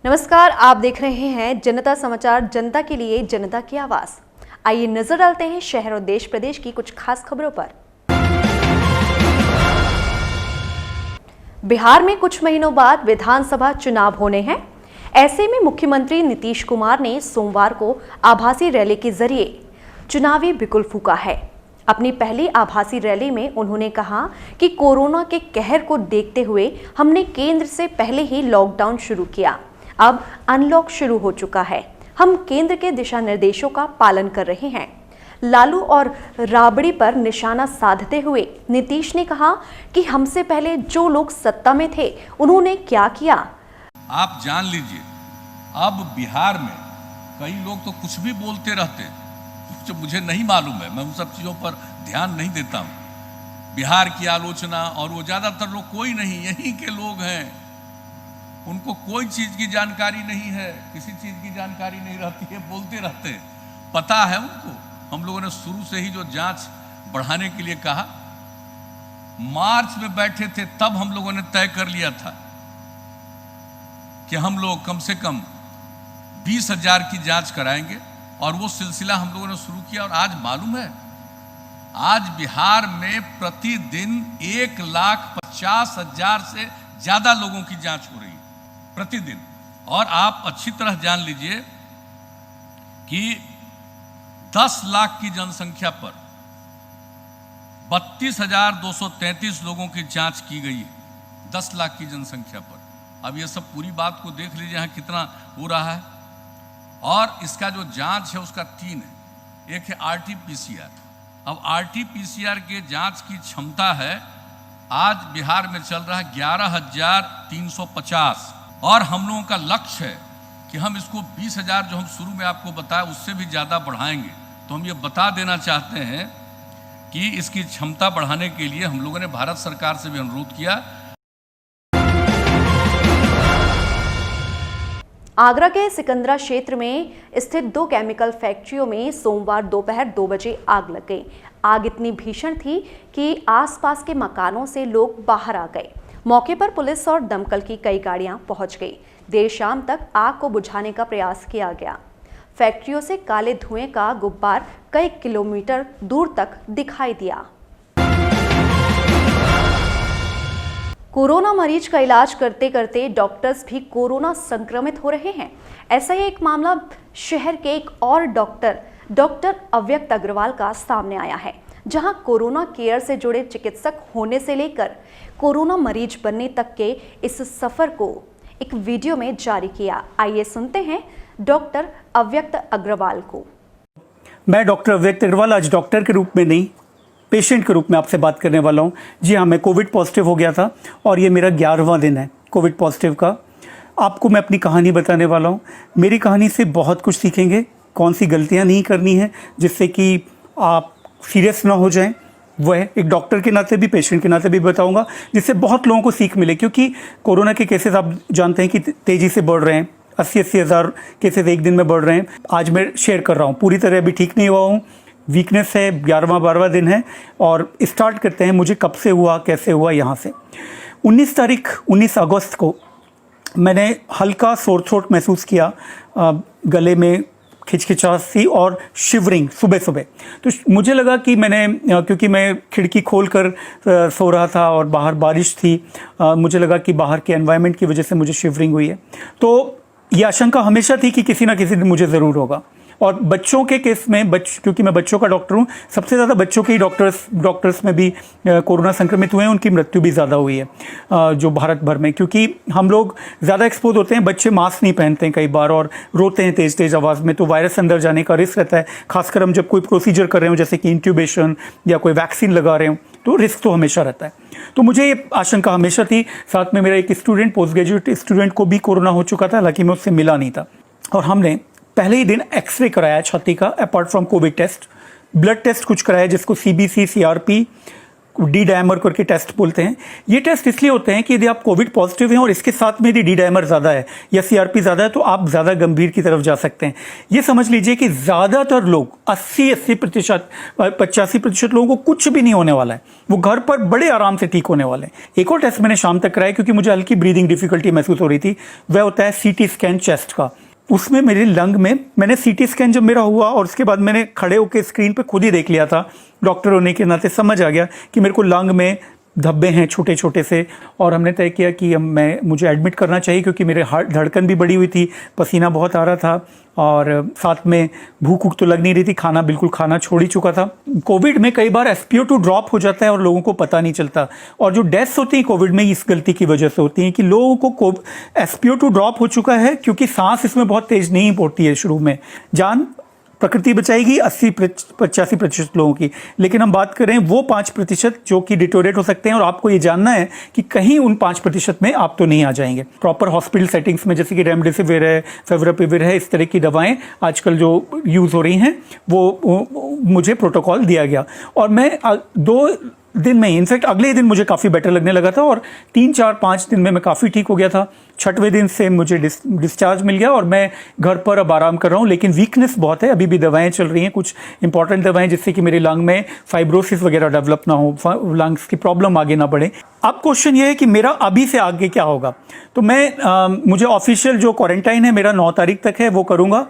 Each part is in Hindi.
नमस्कार, आप देख रहे हैं जनता समाचार, जनता के लिए जनता की आवाज। आइए नजर डालते हैं शहर और देश प्रदेश की कुछ खास खबरों पर। बिहार में कुछ महीनों बाद विधानसभा चुनाव होने हैं। ऐसे में मुख्यमंत्री नीतीश कुमार ने सोमवार को आभासी रैली के जरिए चुनावी बिगुल फूंका है। अपनी पहली आभासी रैली में उन्होंने कहा कि कोरोना के कहर को देखते हुए हमने केंद्र से पहले ही लॉकडाउन शुरू किया। अब अनलॉक शुरू हो चुका है। हम केंद्र के दिशा निर्देशों का पालन कर रहे हैं। लालू और राबड़ी पर निशाना साधते हुए नीतीश ने कहा कि हमसे पहले जो लोग सत्ता में थे उन्होंने क्या किया। आप जान लीजिए, अब बिहार में कई लोग तो कुछ भी बोलते रहते हैं जो मुझे नहीं मालूम है, मैं उन सब चीज़ों पर ध्यान नहीं देता हूँ। बिहार की आलोचना, और वो ज़्यादातर लोग कोई नहीं, यहीं के लोग हैं, उनको कोई चीज़ की जानकारी नहीं है, किसी चीज़ की जानकारी नहीं रहती है, बोलते रहते हैं। पता है उनको। हम लोगों ने शुरू से ही जो जांच बढ़ाने के लिए कहा, मार्च में बैठे थे तब हम लोगों ने तय कर लिया था कि हम लोग कम से कम 20,000 की जांच कराएंगे, और वो सिलसिला हम लोगों ने शुरू किया। और आज मालूम है, आज बिहार में प्रतिदिन 1,50,000 से ज़्यादा लोगों की जांच हो रही है प्रतिदिन। और आप अच्छी तरह जान लीजिए कि 10 लाख की जनसंख्या पर 32,233 लोगों की जांच की गई है, 10 लाख की जनसंख्या पर। अब ये सब पूरी बात को देख लीजिए यहाँ कितना हो रहा है। और इसका जो जांच है उसका 3 है। एक है RT-PCR। अब RT-PCR के जांच की क्षमता है, आज बिहार में चल रहा है 11,350, और हम लोगों का लक्ष्य है कि हम इसको 20,000 जो हम शुरू में आपको बताया उससे भी ज़्यादा बढ़ाएंगे। तो हम ये बता देना चाहते हैं कि इसकी क्षमता बढ़ाने के लिए हम लोगों ने भारत सरकार से भी अनुरोध किया। आगरा के सिकंदरा क्षेत्र में स्थित 2 केमिकल फैक्ट्रियों में सोमवार दोपहर 2 बजे आग लग गई। आग इतनी भीषण थी कि आसपास के मकानों से लोग बाहर आ गए। मौके पर पुलिस और दमकल की कई गाड़ियां पहुंच गई। देर शाम तक आग को बुझाने का प्रयास किया गया। फैक्ट्रियों से काले धुएं का गुब्बार कई किलोमीटर दूर तक दिखाई दिया। कोरोना मरीज का इलाज करते करते डॉक्टर्स भी कोरोना संक्रमित हो रहे हैं। ऐसा ही एक मामला शहर के एक और डॉक्टर अव्यक्त अग्रवाल का सामने आया है, जहां कोरोना केयर से जुड़े चिकित्सक होने से लेकर कोरोना मरीज बनने तक के इस सफर को एक वीडियो में जारी किया। आइए सुनते हैं डॉक्टर अव्यक्त अग्रवाल को। मैं डॉक्टर अव्यक्त अग्रवाल आज डॉक्टर के रूप में नहीं, पेशेंट के रूप में आपसे बात करने वाला हूँ। जी हाँ, मैं कोविड पॉजिटिव हो गया था और ये मेरा 11वां दिन है कोविड पॉजिटिव का। आपको मैं अपनी कहानी बताने वाला हूँ। मेरी कहानी से बहुत कुछ सीखेंगे, कौन सी गलतियाँ नहीं करनी है जिससे कि आप सीरियस ना हो जाएं। वह एक डॉक्टर के नाते भी, पेशेंट के नाते भी बताऊंगा, जिससे बहुत लोगों को सीख मिले। क्योंकि कोरोना के केसेस आप जानते हैं कि तेज़ी से बढ़ रहे हैं, 80-80 हज़ार केसेस एक दिन में बढ़ रहे हैं। आज मैं शेयर कर रहा हूँ, पूरी तरह अभी ठीक नहीं हुआ हूँ, वीकनेस है, 11वां-12वां दिन है। और स्टार्ट करते हैं मुझे कब से हुआ, कैसे हुआ। यहाँ से 19 अगस्त को मैंने हल्का सोर थ्रोट महसूस किया, गले में खिचखिचाहट सी और शिवरिंग सुबह सुबह। तो मुझे लगा कि क्योंकि मैं खिड़की खोल कर सो रहा था और बाहर बारिश थी, मुझे लगा कि बाहर के एनवायरनमेंट की वजह से मुझे शिवरिंग हुई है। तो ये आशंका हमेशा थी कि किसी ना किसी दिन मुझे ज़रूर होगा। और बच्चों के केस में क्योंकि मैं बच्चों का डॉक्टर हूँ, सबसे ज़्यादा बच्चों के ही डॉक्टर्स में भी कोरोना संक्रमित हुए हैं, उनकी मृत्यु भी ज़्यादा हुई है जो भारत भर में। क्योंकि हम लोग ज़्यादा एक्सपोज होते हैं, बच्चे मास्क नहीं पहनते हैं कई बार और रोते हैं तेज़ तेज़ आवाज़ में, तो वायरस अंदर जाने का रिस्क रहता है। खासकर हम जब कोई प्रोसीजर कर रहे हो, जैसे कि इंट्यूबेशन या कोई वैक्सीन लगा रहे हो, तो रिस्क तो हमेशा रहता है। तो मुझे ये आशंका हमेशा थी। साथ में मेरा एक स्टूडेंट, पोस्ट ग्रेजुएट स्टूडेंट को भी कोरोना हो चुका था, हालांकि मैं उससे मिला नहीं था। और हमने पहले ही दिन एक्सरे कराया छाती का, apart from covid test, blood test कुछ कराया जिसको CBC, CRP, डी डायमर करके टेस्ट बोलते हैं। ये टेस्ट इसलिए होते हैं कि यदि आप कोविड पॉजिटिव हैं और इसके साथ में यदि डी डायमर ज़्यादा है या सीआरपी ज़्यादा है तो आप ज़्यादा गंभीर की तरफ जा सकते हैं। ये समझ लीजिए कि ज़्यादातर लोग 80% 85% लोगों को कुछ भी नहीं होने वाला है, वो घर पर बड़े आराम से ठीक होने वाले हैं। एक और टेस्ट मैंने शाम तक कराया क्योंकि मुझे हल्की ब्रीदिंग डिफिकल्टी महसूस हो रही थी, वह होता है सीटी स्कैन चेस्ट का। उसमें मेरे लंग में मैंने सीटी स्कैन जब मेरा हुआ और उसके बाद मैंने खड़े होकर स्क्रीन पे खुद ही देख लिया था, डॉक्टर होने के नाते समझ आ गया कि मेरे को लंग में धब्बे हैं छोटे छोटे से, और हमने तय किया कि मुझे एडमिट करना चाहिए क्योंकि मेरे हार्ट धड़कन भी बढ़ी हुई थी, पसीना बहुत आ रहा था और साथ में भूख तो लग नहीं रही थी, खाना बिल्कुल खाना छोड़ ही चुका था। कोविड में कई बार SpO2 ड्रॉप हो जाता है और लोगों को पता नहीं चलता, और जो डेथ्स होती हैं कोविड में इस गलती की वजह से होती हैं कि लोगों को SpO2 ड्रॉप हो चुका है क्योंकि सांस इसमें बहुत तेज नहीं पड़ती है शुरू में। जान प्रकृति बचाएगी 80-85% लोगों की, लेकिन हम बात करें वो 5% जो कि डिटोरेट हो सकते हैं, और आपको ये जानना है कि कहीं उन 5% में आप तो नहीं आ जाएंगे। प्रॉपर हॉस्पिटल सेटिंग्स में जैसे कि रेमडेसिविर है, फेविपिराविर है, इस तरह की दवाएं आजकल जो यूज़ हो रही हैं वो मुझे प्रोटोकॉल दिया गया, और मैं 2 दिन में, इनफैक्ट अगले दिन मुझे काफ़ी बेटर लगने लगा था और 3-4-5 दिन में मैं काफ़ी ठीक हो गया था। 6वें दिन से मुझे डिस्चार्ज मिल गया और मैं घर पर अब आराम कर रहा हूँ, लेकिन वीकनेस बहुत है, अभी भी दवाएं चल रही हैं, कुछ इंपॉर्टेंट दवाएं जिससे कि मेरे लंग में फाइब्रोसिस वगैरह डेवलप ना हो, लंग्स की प्रॉब्लम आगे ना बढ़े। अब क्वेश्चन ये है कि मेरा अभी से आगे क्या होगा, तो मुझे ऑफिशियल जो क्वारंटाइन है मेरा 9 तारीख तक है वो करूँगा।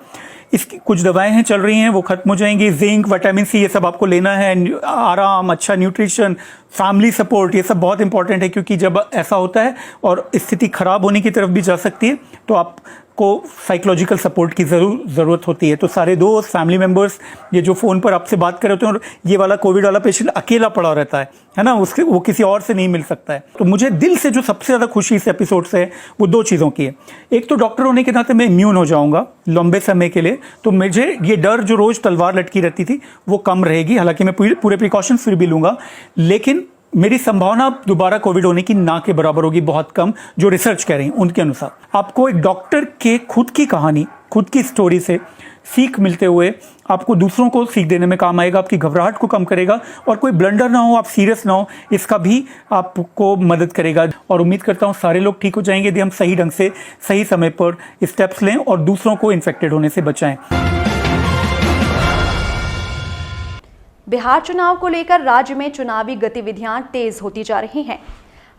इसकी कुछ दवाएं हैं चल रही हैं, वो खत्म हो जाएंगी। जिंक, विटामिन सी, ये सब आपको लेना है, आराम, अच्छा न्यूट्रिशन, फैमिली सपोर्ट, ये सब बहुत इंपॉर्टेंट है क्योंकि जब ऐसा होता है और स्थिति खराब होने की तरफ भी जा सकती है तो आपको साइकोलॉजिकल सपोर्ट की ज़रूरत होती है। तो सारे दोस्त, फैमिली मेम्बर्स, ये जो फ़ोन पर आपसे बात कर रहे होते हैं, और ये वाला कोविड वाला पेशेंट अकेला पड़ा रहता है ना, वो किसी और से नहीं मिल सकता है। तो मुझे दिल से जो सबसे ज़्यादा खुशी इस एपिसोड से है वो 2 चीज़ों की है। एक तो डॉक्टर होने के नाते मैं इम्यून हो जाऊँगा लंबे समय के लिए, तो मुझे ये डर जो रोज़ तलवार लटकी रहती थी वो कम रहेगी। हालांकि मैं पूरे प्रिकॉशंस फिर भी लूँगा, लेकिन मेरी संभावना दोबारा कोविड होने की ना के बराबर होगी, बहुत कम, जो रिसर्च कह रही है उनके अनुसार। आपको एक डॉक्टर के खुद की कहानी, खुद की स्टोरी से सीख मिलते हुए आपको दूसरों को सीख देने में काम आएगा, आपकी घबराहट को कम करेगा, और कोई ब्लंडर ना हो, आप सीरियस ना हो, इसका भी आपको मदद करेगा। और उम्मीद करता हूँ सारे लोग ठीक हो जाएंगे यदि हम सही ढंग से सही समय पर स्टेप्स लें और दूसरों को इन्फेक्टेड होने से बचाएं। बिहार चुनाव को लेकर राज्य में चुनावी गतिविधियां तेज होती जा रही हैं।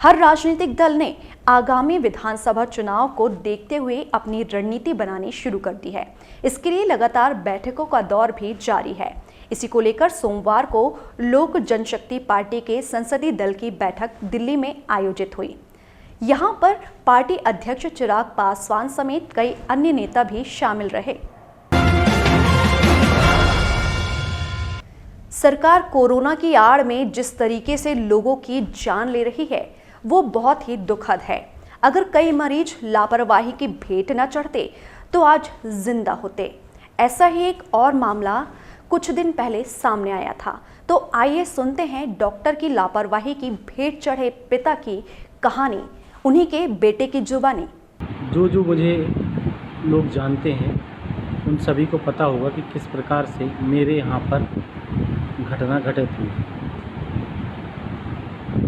हर राजनीतिक दल ने आगामी विधानसभा चुनाव को देखते हुए अपनी रणनीति बनानी शुरू कर दी है। इसके लिए लगातार बैठकों का दौर भी जारी है। इसी को लेकर सोमवार को लोक जनशक्ति पार्टी के संसदीय दल की बैठक दिल्ली में आयोजित हुई। यहां पर पार्टी अध्यक्ष चिराग पासवान समेत कई अन्य नेता भी शामिल रहे। सरकार कोरोना की आड़ में जिस तरीके से लोगों की जान ले रही है वो बहुत ही दुखद है। अगर कई मरीज लापरवाही की भेंट न चढ़ते तो आज जिंदा होते। ऐसा ही एक और मामला कुछ दिन पहले सामने आया था। तो आइए सुनते हैं डॉक्टर की लापरवाही की भेंट चढ़े पिता की कहानी, उन्हीं के बेटे की जुबानी। जो मुझे लोग जानते हैं उन सभी को पता होगा कि किस प्रकार से मेरे यहाँ पर घटना घटित हुई।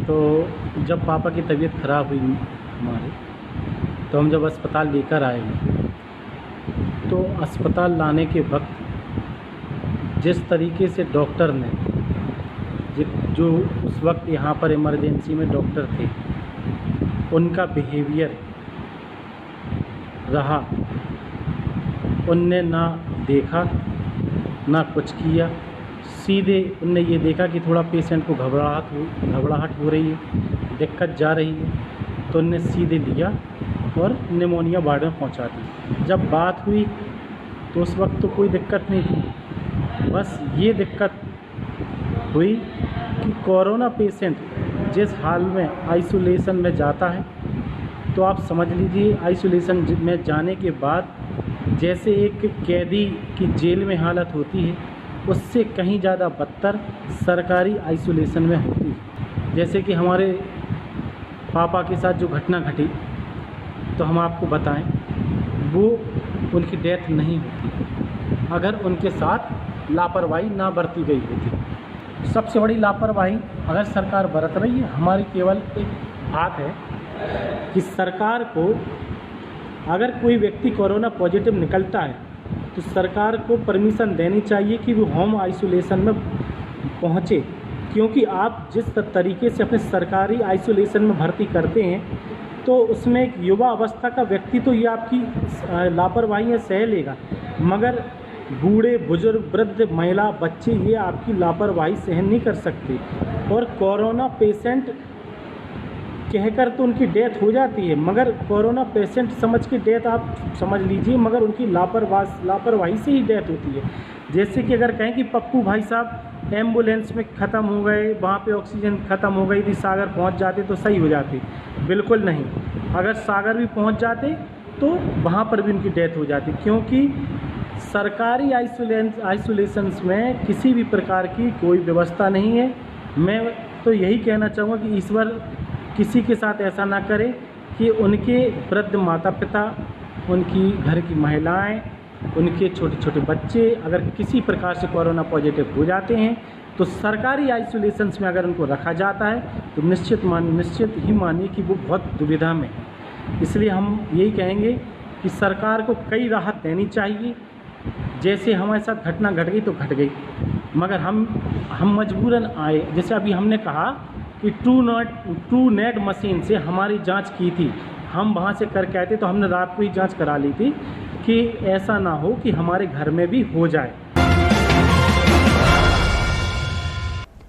तो जब पापा की तबीयत ख़राब हुई हमारे, तो हम जब अस्पताल लेकर आए, तो अस्पताल लाने के वक्त जिस तरीके से डॉक्टर ने, जो उस वक्त यहाँ पर इमरजेंसी में डॉक्टर थे, उनका बिहेवियर रहा, उनने ना देखा ना कुछ किया। सीधे उनने ये देखा कि थोड़ा पेशेंट को घबराहट हो रही है, दिक्कत जा रही है, तो उनने सीधे लिया और निमोनिया वार्ड में पहुंचा दी। जब बात हुई तो उस वक्त तो कोई दिक्कत नहीं थी, बस ये दिक्कत हुई कि कोरोना पेशेंट जिस हाल में आइसोलेशन में जाता है, तो आप समझ लीजिए आइसोलेशन में जाने के बाद जैसे एक कैदी की जेल में हालत होती है, उससे कहीं ज़्यादा बदतर सरकारी आइसोलेशन में होती है। जैसे कि हमारे पापा के साथ जो घटना घटी, तो हम आपको बताएं, वो उनकी डेथ नहीं होती अगर उनके साथ लापरवाही ना बरती गई होती। सबसे बड़ी लापरवाही अगर सरकार बरत रही है, हमारी केवल एक बात है कि सरकार को अगर कोई व्यक्ति कोरोना पॉजिटिव निकलता है तो सरकार को परमिशन देनी चाहिए कि वो होम आइसोलेशन में पहुँचे, क्योंकि आप जिस तरीके से अपने सरकारी आइसोलेशन में भर्ती करते हैं तो उसमें एक युवा अवस्था का व्यक्ति तो ये आपकी लापरवाही सह लेगा, मगर बूढ़े बुजुर्ग वृद्ध महिला बच्चे ये आपकी लापरवाही सहन नहीं कर सकते। और कोरोना पेशेंट कहकर तो उनकी डेथ हो जाती है, मगर कोरोना पेशेंट समझ के डेथ आप समझ लीजिए, मगर उनकी लापरवाही से ही डेथ होती है। जैसे कि अगर कहें कि पप्पू भाई साहब एम्बुलेंस में ख़त्म हो गए, वहाँ पे ऑक्सीजन ख़त्म हो गई थी, सागर पहुँच जाते तो सही हो जाती, बिल्कुल नहीं। अगर सागर भी पहुँच जाते तो वहाँ पर भी उनकी डेथ हो जाती, क्योंकि सरकारी आइसोलेशंस में किसी भी प्रकार की कोई व्यवस्था नहीं है। मैं तो यही कहना चाहूँगा कि ईश्वर किसी के साथ ऐसा ना करे कि उनके वृद्ध माता पिता, उनकी घर की महिलाएं, उनके छोटे छोटे बच्चे अगर किसी प्रकार से कोरोना पॉजिटिव हो जाते हैं तो सरकारी आइसोलेशंस में अगर उनको रखा जाता है तो निश्चित ही मानिए कि वो बहुत दुविधा में। इसलिए हम यही कहेंगे कि सरकार को कई राहत देनी चाहिए। जैसे हमारे साथ घटना घट गई तो घट गई, मगर हम मजबूरन आए। जैसे अभी हमने कहा कि ट्रू नेट मशीन से हमारी जांच की थी, हम वहाँ से करके आए थे, तो हमने रात को ही जांच करा ली थी कि ऐसा ना हो कि हमारे घर में भी हो जाए।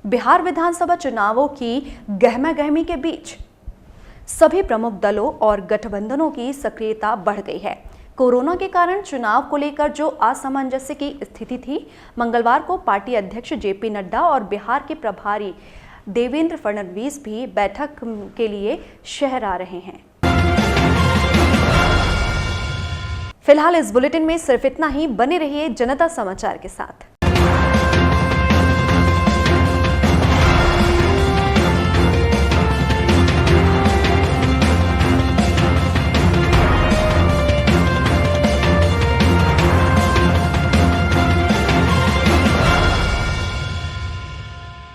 बिहार विधानसभा चुनावों की गहमागहमी के बीच सभी प्रमुख दलों और गठबंधनों की सक्रियता बढ़ गई है। कोरोना के कारण चुनाव को लेकर जो असमंजस्य की स्थिति थी, मंगलवार को पार्टी अध्यक्ष जेपी नड्डा और बिहार के प्रभारी देवेंद्र फडणवीस भी बैठक के लिए शहर आ रहे हैं। फिलहाल इस बुलेटिन में सिर्फ इतना ही। बने रहिए जनता समाचार के साथ।